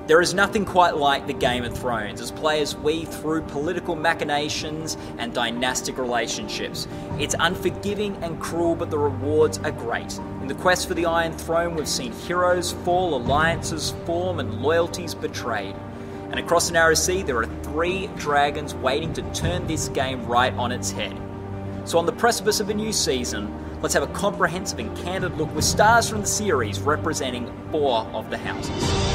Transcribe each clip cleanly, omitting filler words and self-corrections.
There is nothing quite like the Game of Thrones as players weave through political machinations and dynastic relationships. It's unforgiving and cruel, but the rewards are great. In the quest for the Iron Throne, we've seen heroes fall, alliances form, and loyalties betrayed. And across the Narrow Sea, there are 3 dragons waiting to turn this game right on its head. So on the precipice of a new season, let's have a comprehensive and candid look with stars from the series representing 4 of the houses.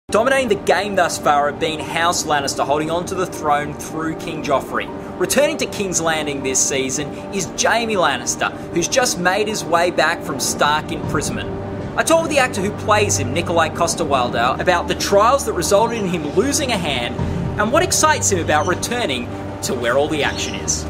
Dominating the game thus far have been House Lannister, holding on to the throne through King Joffrey. Returning to King's Landing this season is Jaime Lannister, who's just made his way back from Stark imprisonment. I talked with the actor who plays him, Nikolaj Coster-Waldau, about the trials that resulted in him losing a hand and what excites him about returning to where all the action is.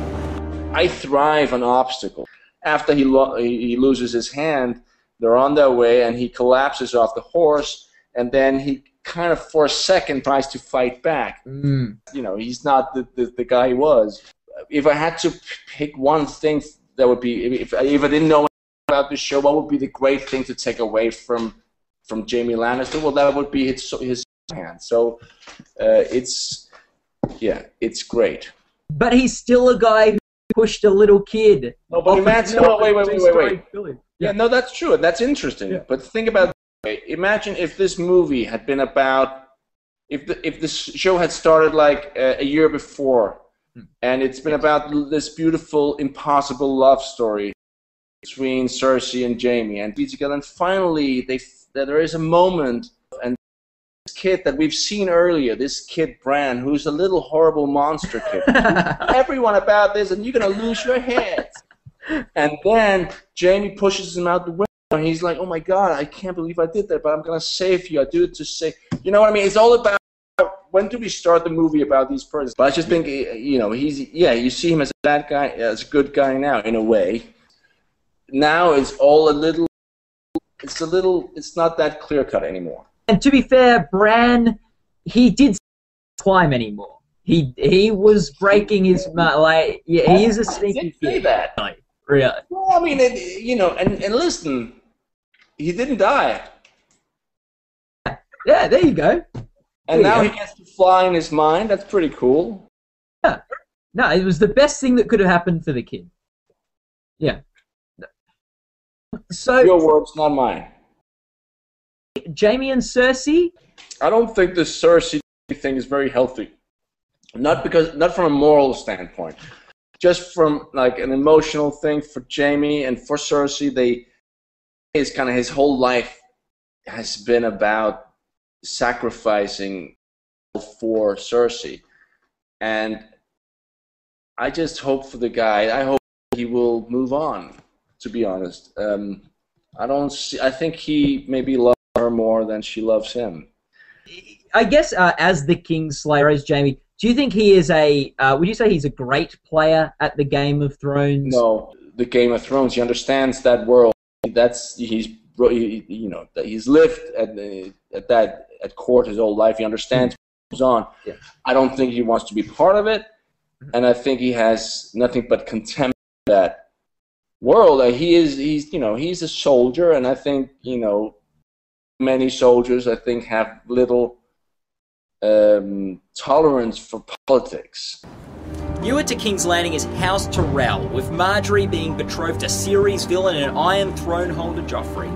I thrive on obstacles. After he loses his hand, they're on their way and he collapses off the horse, and then he kind of for a second tries to fight back. You know, he's not the guy he was. If I had to pick one thing, that would be, if I didn't know about the show, what would be the great thing to take away from Jaime Lannister? Well, that would be his hand. So it's great. But he's still a guy who pushed a little kid. No, but imagine. No, wait. Yeah, no, that's true. That's interesting. Yeah. But think about. Imagine if this movie had been about, if this show had started like a year before, and it's been about this beautiful, impossible love story between Cersei and Jaime, and be together, and finally there is a moment, and this kid that we've seen earlier, this kid Bran, who's a little horrible monster kid, everyone about this, and you're gonna lose your head, and then Jaime pushes him out the window. And he's like, oh my God, I can't believe I did that, but I'm going to save you. I do it to save. You know what I mean? It's all about when do we start the movie about these persons. But I just think, you know, you see him as a bad guy, as a good guy now, in a way. Now it's all it's not that clear-cut anymore. And to be fair, Bran, he didn't climb anymore. He was breaking his, like, yeah, he is a sneaky kid. Say that. Really? Well, I mean, you know, and listen, he didn't die. Yeah, there you go. And now he gets to fly in his mind. That's pretty cool. Yeah. No, it was the best thing that could have happened for the kid. Yeah. So your words, not mine. Jaime and Cersei? I don't think the Cersei thing is very healthy. Not from a moral standpoint. Just from like an emotional thing for Jaime and for Cersei, his whole life has been about sacrificing for Cersei, and I just hope for the guy. I hope he will move on. To be honest, I think he maybe loves her more than she loves him. I guess as the Kingslayer, as Jaime. Do you think he is would you say he's a great player at the Game of Thrones? No, the Game of Thrones. He understands that world. He's lived at court his whole life. He understands what goes on. Yeah. I don't think he wants to be part of it, and I think he has nothing but contempt for that world. He's a soldier, and I think, you know, many soldiers, I think, have little tolerance for politics. Newer to King's Landing is House Tyrell, with Marjorie being betrothed to series villain and Iron Throne holder Joffrey.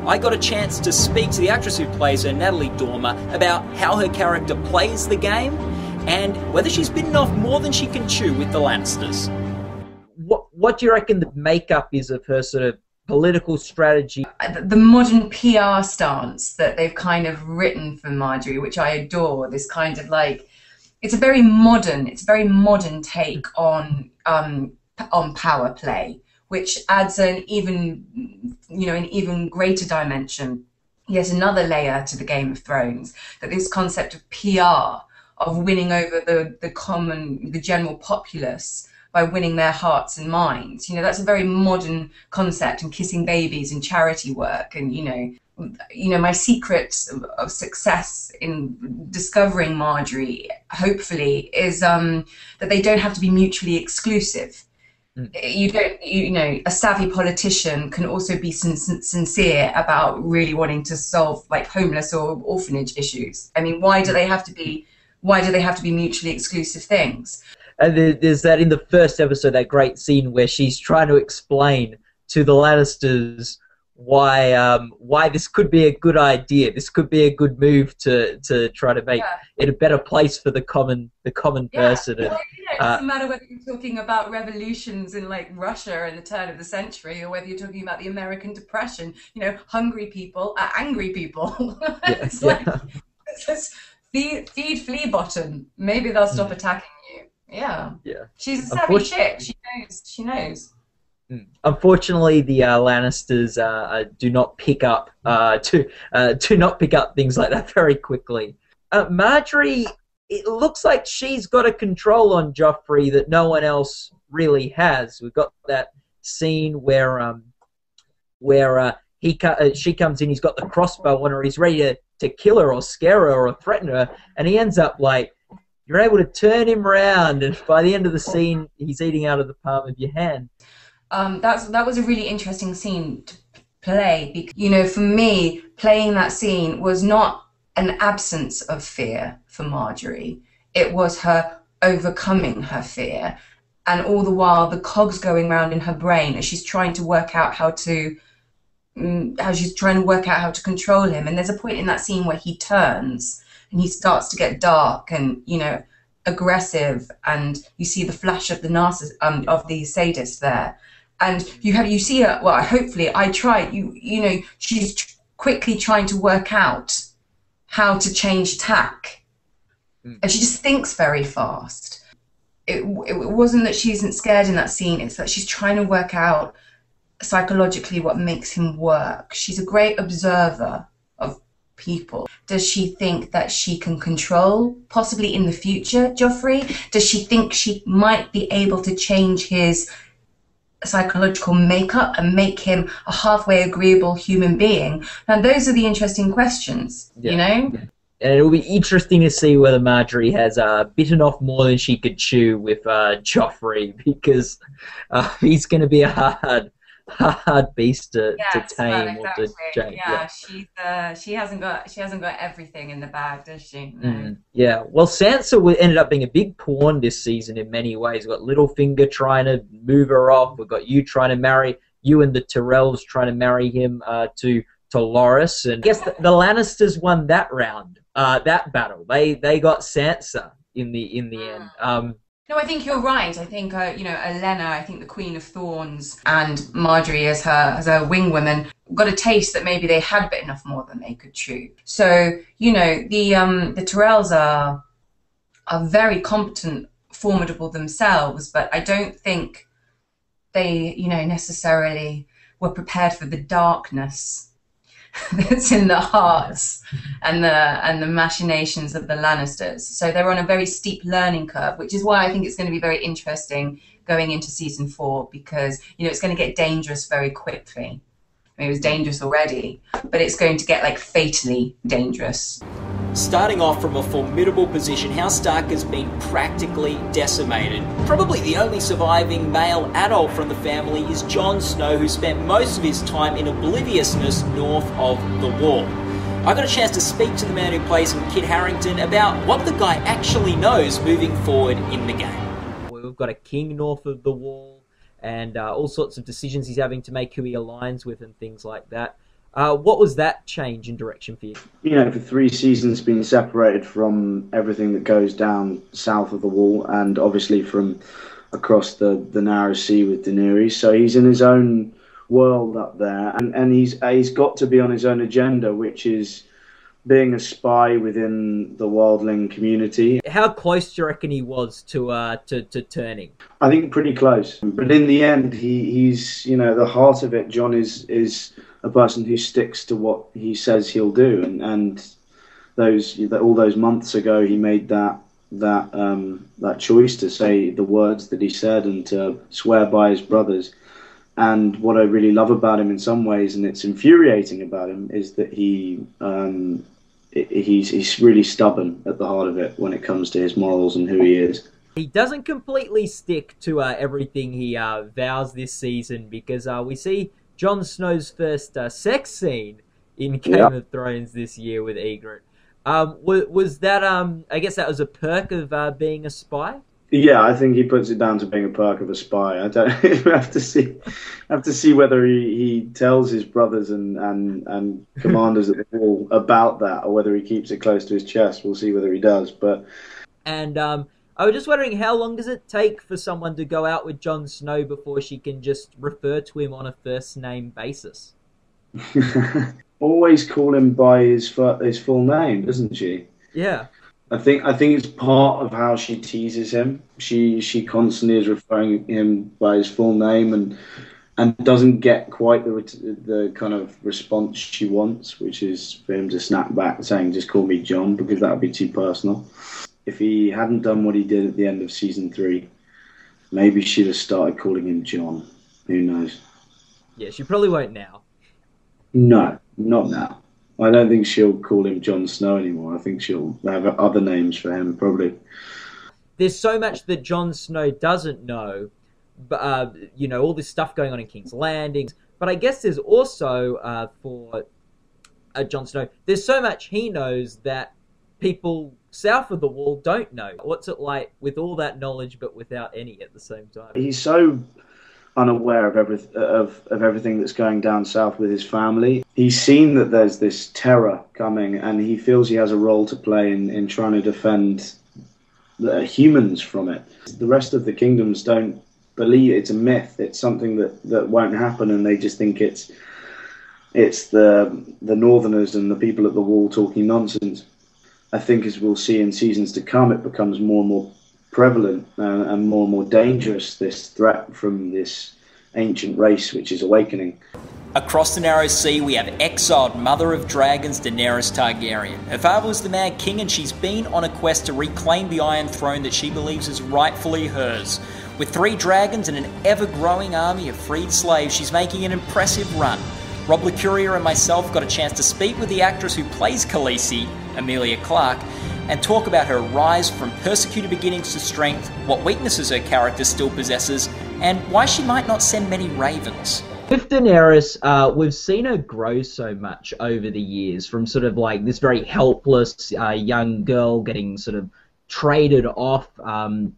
I got a chance to speak to the actress who plays her, Natalie Dormer, about how her character plays the game and whether she's bitten off more than she can chew with the Lannisters. What do you reckon the makeup is of her sort of political strategy? The modern PR stance that they've kind of written for Marjorie, which I adore, this kind of like, it's a very modern take on power play, which adds an even greater dimension, yet another layer to the Game of Thrones, that this concept of PR, of winning over the general populace, by winning their hearts and minds. You know, that's a very modern concept, and kissing babies and charity work. And, you know, my secret of success in discovering Marjorie, hopefully, is that they don't have to be mutually exclusive. You don't, you know, a savvy politician can also be sincere about really wanting to solve like homeless or orphanage issues. I mean, why do they have to be mutually exclusive things? And there's that in the first episode, that great scene where she's trying to explain to the Lannisters why this could be a good idea. This could be a good move to try to make it a better place for the common person. Well, you know, it doesn't matter whether you're talking about revolutions in like Russia in the turn of the century, or whether you're talking about the American Depression. You know, hungry people are angry people. It's like, just feed flea bottom. Maybe they'll stop attacking you. Yeah. She's a savvy chick. She knows. Unfortunately, the Lannisters do not pick up things like that very quickly. Marjorie, it looks like she's got a control on Joffrey that no one else really has. We've got that scene where she comes in, he's got the crossbow on her, he's ready to kill her or scare her or threaten her, and he ends up like, you're able to turn him around, and by the end of the scene, he's eating out of the palm of your hand. That was a really interesting scene to play, because, you know, for me, playing that scene was not an absence of fear for Marjorie. It was her overcoming her fear, and all the while the cogs going round in her brain as she's trying to work out how to control him. And there's a point in that scene where he turns and he starts to get dark and, you know, aggressive, and you see the flash of of the sadist there. And you see her, well, hopefully, you know, she's quickly trying to work out how to change tack. And she just thinks very fast. It wasn't that she isn't scared in that scene, it's that she's trying to work out psychologically what makes him work. She's a great observer of people. Does she think that she can control, possibly in the future, Joffrey? Does she think she might be able to change his psychological makeup and make him a halfway agreeable human being? Now, those are the interesting questions, you know? And it'll be interesting to see whether Marjorie has bitten off more than she could chew with Joffrey, because he's going to be a hard beast to tame or to change. She hasn't got everything in the bag, does she? No. Well, Sansa ended up being a big pawn this season in many ways. We've got Littlefinger trying to move her off. We've got you and the Tyrells trying to marry him to Loras. And I guess the Lannisters won that round, that battle. They got Sansa in the end. No, I think you're right. I think, you know, Olenna, I think the Queen of Thorns, and Marjorie as her wing women got a taste that maybe they had bitten off more than they could chew. So, you know, the Tyrells are very competent, formidable themselves, but I don't think they, you know, necessarily were prepared for the darkness that's in the hearts and the machinations of the Lannisters. So they're on a very steep learning curve, which is why I think it's going to be very interesting going into season 4, because, you know, it's going to get dangerous very quickly. I mean, it was dangerous already, but it's going to get like fatally dangerous. Starting off from a formidable position, House Stark has been practically decimated. Probably the only surviving male adult from the family is Jon Snow, who spent most of his time in obliviousness north of the Wall. I got a chance to speak to the man who plays him, Kit Harington, about what the guy actually knows moving forward in the game. We've got a king north of the Wall, and all sorts of decisions he's having to make, who he aligns with and things like that. What was that change in direction for you? You know, for 3 seasons being separated from everything that goes down south of the Wall, and obviously from across the narrow sea with Daenerys. So he's in his own world up there, and he's got to be on his own agenda, which is being a spy within the wildling community. How close do you reckon he was to turning? I think pretty close. But in the end, he's, you know, the heart of it, Jon is a person who sticks to what he says he'll do, and all those months ago he made that choice to say the words that he said and to swear by his brothers. And what I really love about him in some ways, and it's infuriating about him, is that he's really stubborn at the heart of it when it comes to his morals and who he is. He doesn't completely stick to everything he vows this season, because we see Jon Snow's first sex scene in Game of Thrones this year with Ygritte. Was that, I guess that was a perk of being a spy? Yeah, I think he puts it down to being a perk of a spy. I don't have to see whether he tells his brothers and commanders at the wall about that, or whether he keeps it close to his chest. We'll see whether he does. And I was just wondering, how long does it take for someone to go out with Jon Snow before she can just refer to him on a first name basis? Always call him by his full name, doesn't she? Yeah. I think it's part of how she teases him. She constantly is referring him by his full name and doesn't get quite the kind of response she wants, which is for him to snap back saying, "Just call me John," because that would be too personal. If he hadn't done what he did at the end of season 3, maybe she'd have started calling him John. Who knows? Yeah, she probably won't now. No, not now. I don't think she'll call him Jon Snow anymore. I think she'll have other names for him, probably. There's so much that Jon Snow doesn't know, but all this stuff going on in King's Landing. But I guess there's also, for Jon Snow, there's so much he knows that people south of the Wall don't know. What's it like with all that knowledge but without any at the same time? He's so unaware of everything that's going down south with his family. He's seen that there's this terror coming, and he feels he has a role to play in trying to defend the humans from it. The rest of the kingdoms don't believe it's a myth. It's something that won't happen, and they just think it's the Northerners and the people at the Wall talking nonsense. I think, as we'll see in seasons to come, it becomes more and more prevalent and more dangerous, this threat from this ancient race which is awakening. Across the Narrow Sea, we have exiled Mother of Dragons Daenerys Targaryen. Her father was the Mad King, and she's been on a quest to reclaim the Iron Throne that she believes is rightfully hers. With 3 dragons and an ever-growing army of freed slaves, she's making an impressive run. Rob LeCourier and myself got a chance to speak with the actress who plays Khaleesi, Emilia Clarke, and talk about her rise from persecuted beginnings to strength, what weaknesses her character still possesses, and why she might not send many ravens. With Daenerys, we've seen her grow so much over the years, from sort of like this very helpless young girl getting sort of traded off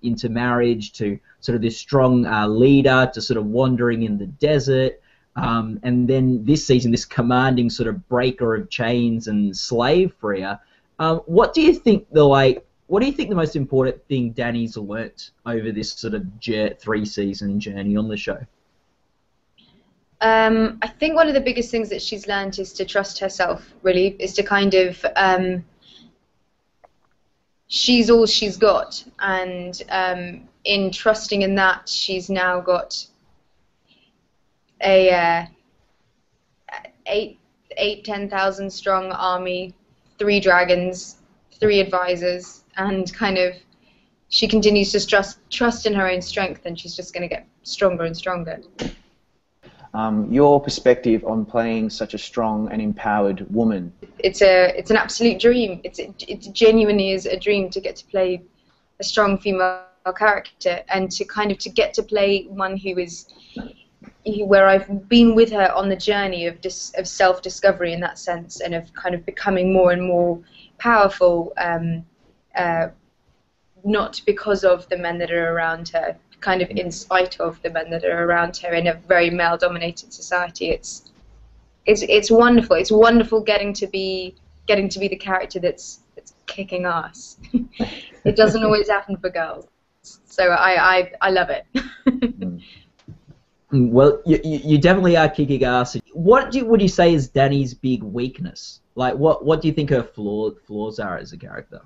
into marriage, to sort of this strong leader, to sort of wandering in the desert, and then this season, this commanding sort of breaker of chains and slave freer. What do you think the most important thing Dany's learnt over this sort of 3-season journey on the show? I think one of the biggest things that she's learned is to trust herself, really, is to kind of, she's all she's got, and in trusting in that, she's now got a 10,000 strong army, 3 dragons, 3 advisors, and kind of she continues to trust in her own strength, and she's just going to get stronger and stronger. Your perspective on playing such a strong and empowered woman? It's an absolute dream. It genuinely is a dream to get to play a strong female character, and to get to play one where I've been with her on the journey of self-discovery in that sense, and of kind of becoming more and more powerful, not because of the men that are around her, kind of in spite of the men that are around her in a very male-dominated society. It's wonderful. It's wonderful getting to be the character that's kicking ass. It doesn't always happen for girls, so I love it. Well, you definitely are kicking ass. What would you say is Dany's big weakness? Like, what do you think her flaws are as a character?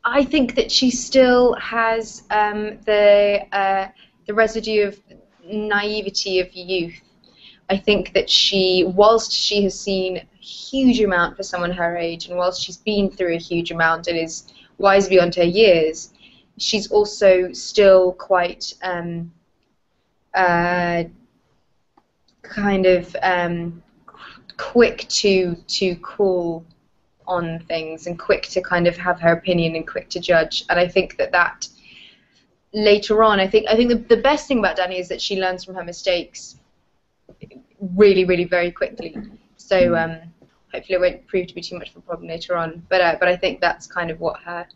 I think that she still has the residue of naivety of youth. I think that whilst she has seen a huge amount for someone her age, and whilst she's been through a huge amount and is wise beyond her years, she's also still quite quick to call on things, and quick to kind of have her opinion, and quick to judge. And I think that later on. I think the best thing about Dany is that she learns from her mistakes really, really very quickly. So hopefully it won't prove to be too much of a problem later on. But I think that's kind of what her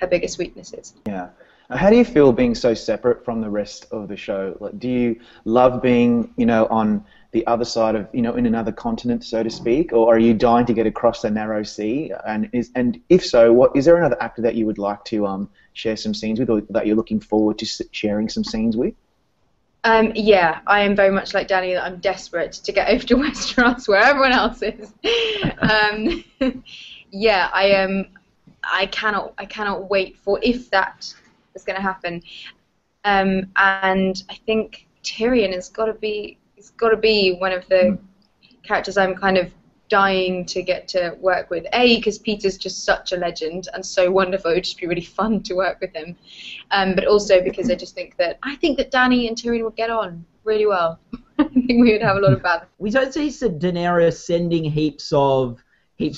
biggest weakness is. Yeah. How do you feel being so separate from the rest of the show? Like, do you love being, on the other side of, in another continent, so to speak, or are you dying to get across the narrow sea? And if so, is there another actor that you would like to share some scenes with, or that you're looking forward to sharing some scenes with? Yeah, I am very much like Dany, that I'm desperate to get over to Westeros where everyone else is. Yeah, I am. I cannot wait for if that is going to happen. And I think Tyrion has got to be one of the characters I'm kind of dying to get to work with. Because Peter's just such a legend and so wonderful. It would just be really fun to work with him. But also because I think that Dany and Tyrion would get on really well. I think we would have a lot of fun. We don't see Daenerys sending heaps of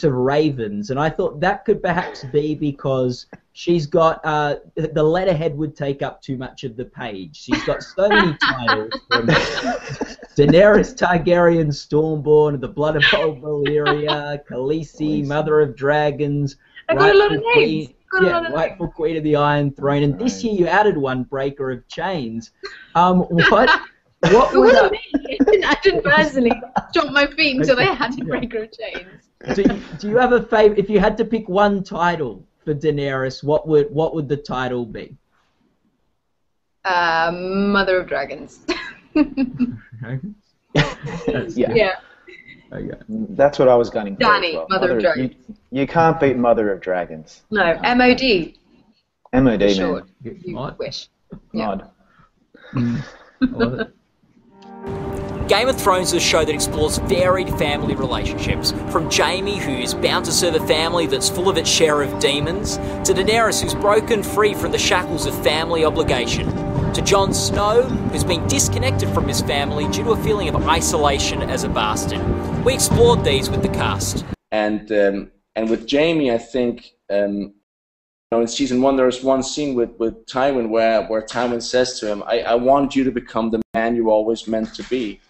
ravens, and I thought that could perhaps be because she's got the letterhead would take up too much of the page. She's got so many titles from Daenerys Targaryen, Stormborn, the Blood of Old Valyria, Khaleesi, Mother of Dragons, I've got a lot of names. Rightful Queen of the Iron Throne, and this year you added one, Breaker of Chains. What would I didn't personally stomp my feet until they had a Breaker of Chains. Do you have a favorite? If you had to pick one title for Daenerys, what would the title be? Mother of Dragons. Yeah. Okay. That's what I was gunning for. Dany, well. Mother of Dragons. You can't beat Mother of Dragons. No, MOD. MOD, man. Sure. You wish. Mod. I love it. Game of Thrones is a show that explores varied family relationships, from Jaime, who's bound to serve a family that's full of its share of demons, to Daenerys, who's broken free from the shackles of family obligation, to Jon Snow, who's been disconnected from his family due to a feeling of isolation as a bastard. We explored these with the cast. And with Jaime, I think, in season 1 there was one scene with Tywin where Tywin says to him, I want you to become the man you always meant to be.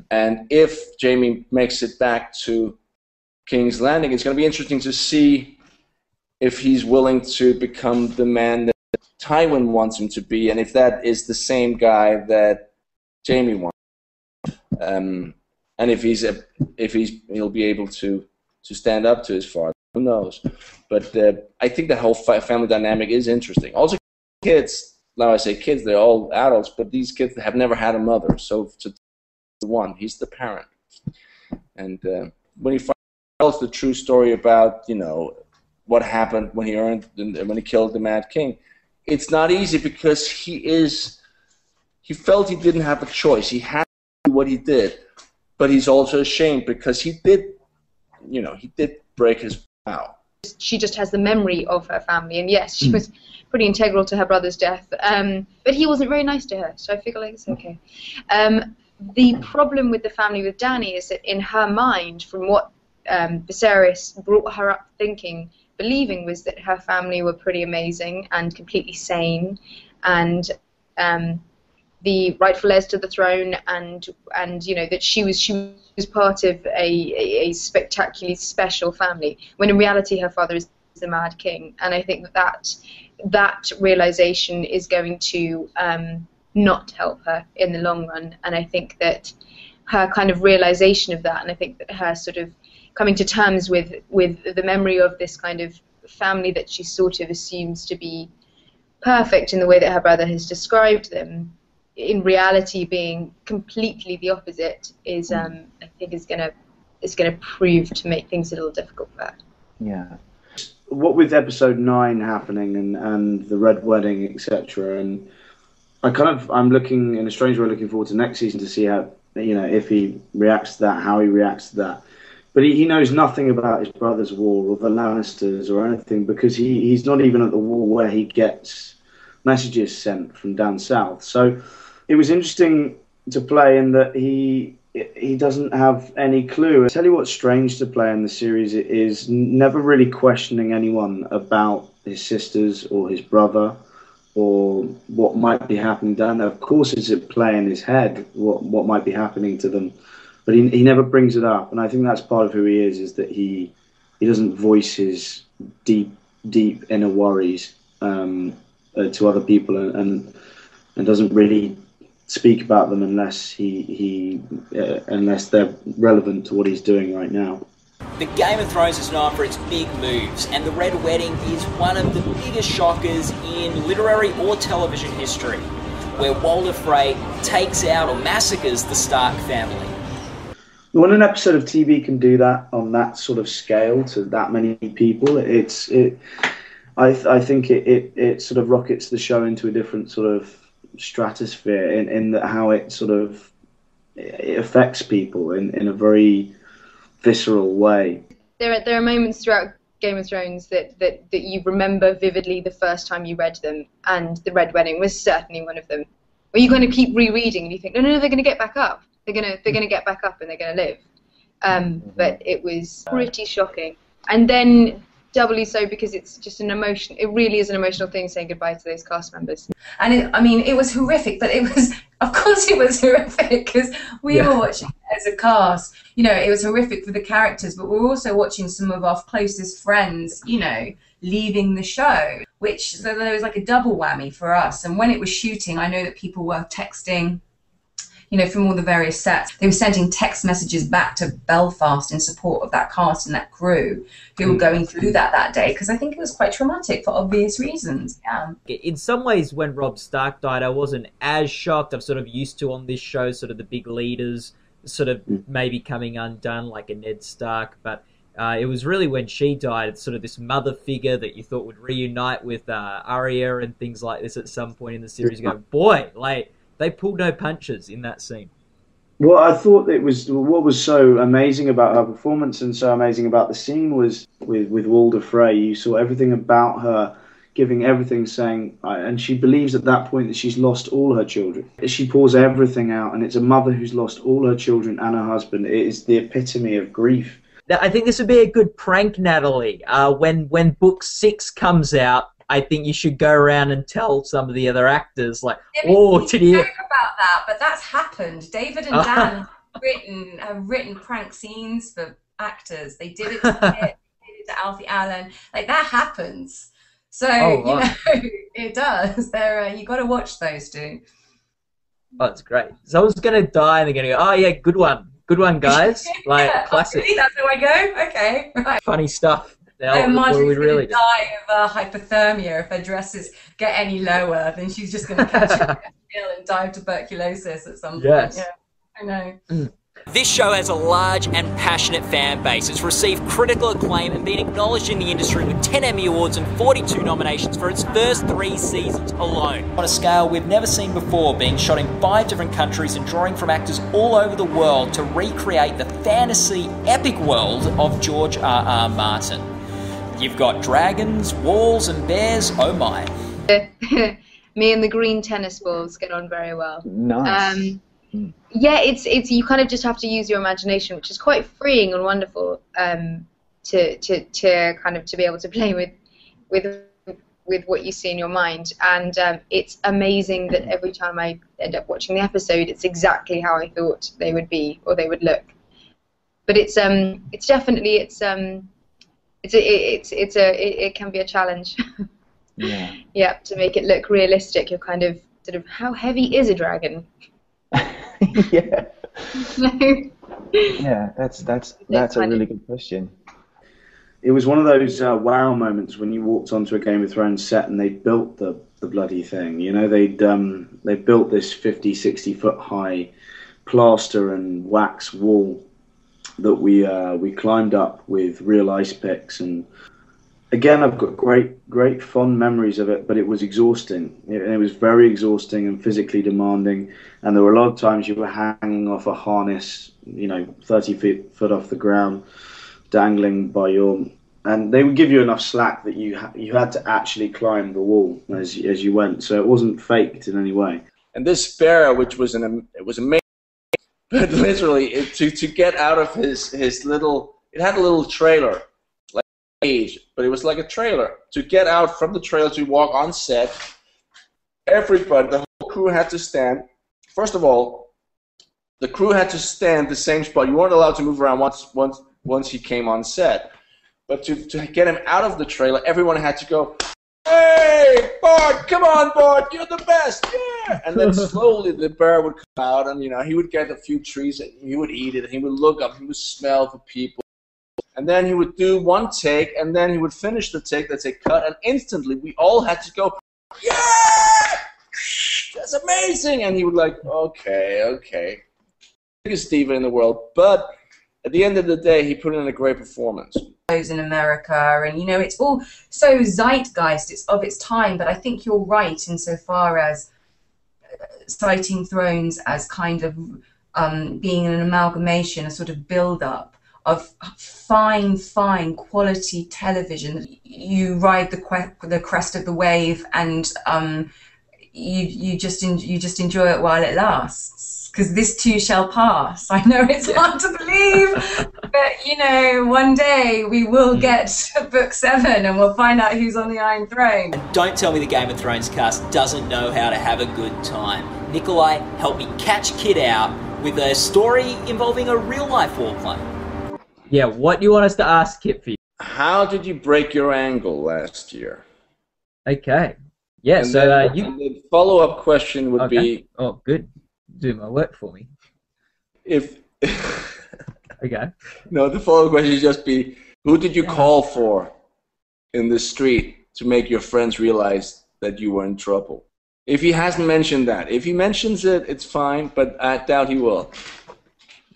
And if Jaime makes it back to King's Landing, it's going to be interesting to see if he's willing to become the man that Tywin wants him to be, and if that is the same guy that Jaime wants. And if he'll be able to stand up to his father. Who knows? But I think that whole family dynamic is interesting. Also, kids, now I say kids, they're all adults, but these kids have never had a mother. So he's the parent. And when he tells the true story about, what happened when he killed the Mad King, it's not easy because he felt he didn't have a choice. He had to do what he did, but he's also ashamed because he did break his vow. She just has the memory of her family, and yes, she was pretty integral to her brother's death, but he wasn't very nice to her, so I feel like it's okay. The problem with the family with Dany is that in her mind, from what Viserys brought her up believing was that her family were pretty amazing and completely sane, and the rightful heirs to the throne, and that she was part of a spectacularly special family, when in reality her father is the Mad King. And I think that realization is going to not help her in the long run. And I think that her kind of realization of that, and I think that her sort of coming to terms with the memory of this kind of family that she sort of assumes to be perfect in the way that her brother has described them, in reality being completely the opposite, is I think is gonna prove to make things a little difficult for her. Yeah. What with episode 9 happening and the Red Wedding, etc., and I'm looking in a strange way looking forward to next season to see how, if he reacts to that, how he reacts to that. But he knows nothing about his brother's war or the Lannisters or anything, because he's not even at the wall where he gets messages sent from down south. So it was interesting to play in that he doesn't have any clue. I tell you what's strange to play in the series, it is never really questioning anyone about his sisters or his brother. or what might be happening down there. Of course, it's at play in his head, what might be happening to them, but he never brings it up, and I think that's part of who he is that he doesn't voice his deep inner worries to other people, and doesn't really speak about them unless unless they're relevant to what he's doing right now. The Game of Thrones is known for its big moves, and the Red Wedding is one of the biggest shockers in literary or television history, where Walder Frey takes out or massacres the Stark family. When an episode of TV can do that on that sort of scale to that many people, I think it sort of rockets the show into a different sort of stratosphere in how it sort of it affects people in a very visceral way. There are moments throughout Game of Thrones that you remember vividly the first time you read them, and the Red Wedding was certainly one of them. Where you're going to keep rereading and you think, no, they're going to get back up. They're going to get back up and they're going to live. But it was pretty shocking, and then doubly so because it's just an emotion. It really is an emotional thing saying goodbye to those cast members. And it was horrific, but of course it was horrific because we were watching it as a cast. It was horrific for the characters, but we're also watching some of our closest friends, leaving the show, so there was like a double whammy for us. And when it was shooting, I know that people were texting, from all the various sets. They were sending text messages back to Belfast in support of that cast and that crew who were going through that day, because I think it was quite traumatic for obvious reasons. In some ways, when Robb Stark died, I wasn't as shocked. I'm sort of used to on this show sort of the big leaders sort of maybe coming undone, like a Ned Stark, but it was really when she died, it's sort of this mother figure that you thought would reunite with Arya and things like this at some point in the series. You go, boy, like, they pulled no punches in that scene. Well, I thought what was so amazing about her performance and so amazing about the scene was with Walder Frey. You saw everything about her, giving everything, saying, and she believes at that point that she's lost all her children. She pours everything out, and it's a mother who's lost all her children and her husband. It is the epitome of grief. I think this would be a good prank, Natalie. When book 6 comes out, I think you should go around and tell some of the other actors, like, did you joke about that? But that's happened. David and Dan have written prank scenes for actors. They did it to Kit, they did it to Alfie Allen. Like, that happens. So it does. You got to watch those two. Oh, that's great. Someone's gonna die, and they're gonna go, "Oh yeah, good one, guys." Like classic. Really? That's how I go. Okay, right. Funny stuff. Marjorie's going to die of hypothermia if her dresses get any lower. Then she's just going to catch a ill and die of tuberculosis at some point. Yes. Yeah, I know. This show has a large and passionate fan base. It's received critical acclaim and been acknowledged in the industry with 10 Emmy Awards and 42 nominations for its first 3 seasons alone. On a scale we've never seen before, being shot in 5 different countries and drawing from actors all over the world to recreate the fantasy epic world of George R.R. Martin. You've got dragons, walls and bears, oh my. Me and the green tennis balls get on very well. Nice. Yeah, it's you kind of just have to use your imagination, which is quite freeing and wonderful to kind of to be able to play with what you see in your mind. And it's amazing that every time I end up watching the episode, it's exactly how I thought they would be or they would look. But it can be a challenge. Yeah. Yeah, to make it look realistic. You're kind of sort of, how heavy is a dragon? Yeah. Yeah, that's a really good question. It was one of those wow moments when you walked onto a Game of Thrones set and they built the bloody thing. They built this 50, 60 foot high plaster and wax wall that we climbed up with real ice picks, and again I've got great fond memories of it, but it was exhausting. It was very exhausting and physically demanding, and there were a lot of times you were hanging off a harness 30 foot off the ground, dangling by and they would give you enough slack that you had to actually climb the wall as you went, so it wasn't faked in any way. And this bear, which was it was amazing. But literally, to get out of his little, it had a little trailer, like a cage, but it was like a trailer. To get out from the trailer to walk on set, everybody, the whole crew had to stand. First of all, the crew had to stand the same spot. You weren't allowed to move around once he came on set. But to get him out of the trailer, everyone had to go, "Hey, Bart, come on, Bart, you're the best, yeah!" And then slowly the bear would come out, and he would get a few trees, and he would eat it, and he would look up, he would smell for people, and then he would do one take, and then he would finish the take, they'd say cut, and instantly we all had to go, "Yeah, that's amazing!" And he would like, okay, biggest diva in the world, but at the end of the day, he put in a great performance. In America, and it's all so zeitgeist, it's of its time, but I think you're right insofar as citing Thrones as kind of being an amalgamation, a sort of build-up of fine quality television. You ride the crest of the wave, and you just enjoy it while it lasts. Because this too shall pass. I know it's hard to believe, but one day we will get to book 7 and we'll find out who's on the Iron Throne. And don't tell me the Game of Thrones cast doesn't know how to have a good time. Nikolaj helped me catch Kit out with a story involving a real-life warplane. Yeah, what do you want us to ask Kit for you? How did you break your ankle last year? Okay. Yeah, and so then, the follow-up question would be... Oh, good. Do my work for me. If okay. No, the follow-up question would just be, who did you call for in the street to make your friends realize that you were in trouble? If he hasn't mentioned that. If he mentions it, it's fine, but I doubt he will.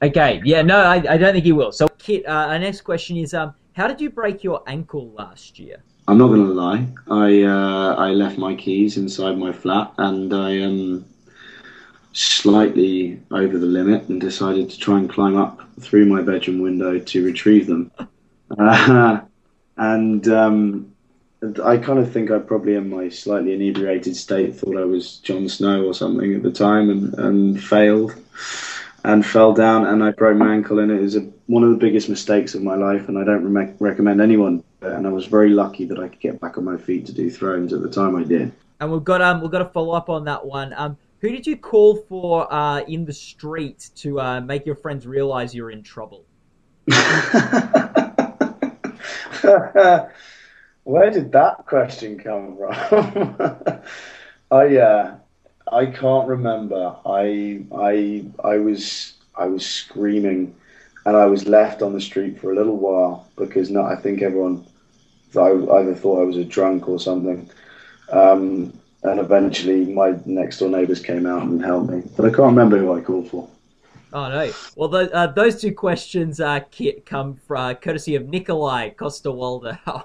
Okay, yeah, no, I don't think he will. So, Kit, our next question is, how did you break your ankle last year? I'm not going to lie. I left my keys inside my flat, and I slightly over the limit and decided to try and climb up through my bedroom window to retrieve them. And I kind of think I probably in my slightly inebriated state thought I was Jon Snow or something at the time, and failed and fell down, and I broke my ankle, and it was one of the biggest mistakes of my life, and I don't recommend anyone. And I was very lucky that I could get back on my feet to do Thrones at the time I did. And we've got to follow up on that one. Who did you call for in the street to make your friends realize you're in trouble? Where did that question come from? I can't remember. I was screaming, and I was left on the street for a little while because I think everyone either thought I was a drunk or something. And eventually my next door neighbours came out and helped me. But I can't remember who I called for. Oh, no. Well, those two questions, Kit, come from courtesy of Nikolaj Coster-Waldau.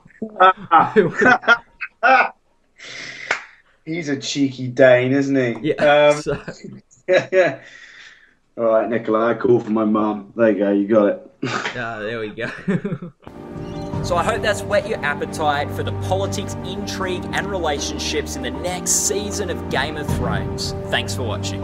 He's a cheeky Dane, isn't he? Yeah. Yeah. All right, Nikolaj, I called for my mum. There you go, you got it. There we go. So I hope that's whet your appetite for the politics, intrigue and relationships in the next season of Game of Thrones. Thanks for watching.